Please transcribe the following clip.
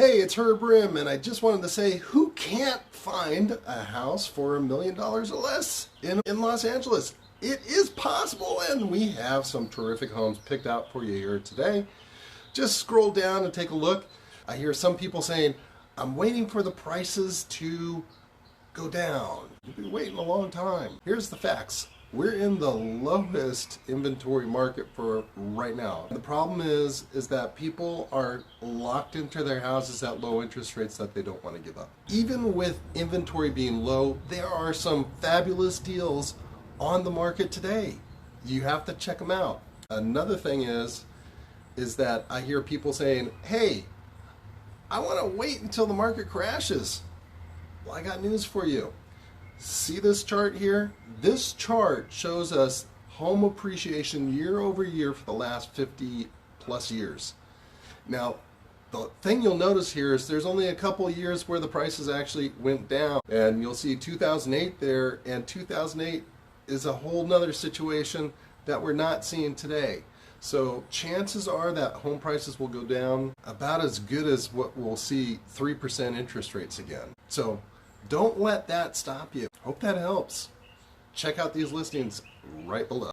Hey, it's Herb Rim, and I just wanted to say, who can't find a house for $1 million or less in Los Angeles? It is possible, and we have some terrific homes picked out for you here today. Just scroll down and take a look. I hear some people saying, I'm waiting for the prices to go down. You've been waiting a long time. Here's the facts. We're in the lowest inventory market for right now. The problem is that people are locked into their houses at low interest rates that they don't want to give up. Even with inventory being low, there are some fabulous deals on the market today. You have to check them out. Another thing is that I hear people saying, hey, I want to wait until the market crashes. Well, I got news for you. See this chart here? This chart shows us home appreciation year over year for the last 50 plus years. Now, the thing you'll notice here is there's only a couple years where the prices actually went down. And you'll see 2008 there, and 2008 is a whole nother situation that we're not seeing today. So chances are that home prices will go down about as good as what we'll see 3% interest rates again. So don't let that stop you. Hope that helps. Check out these listings right below.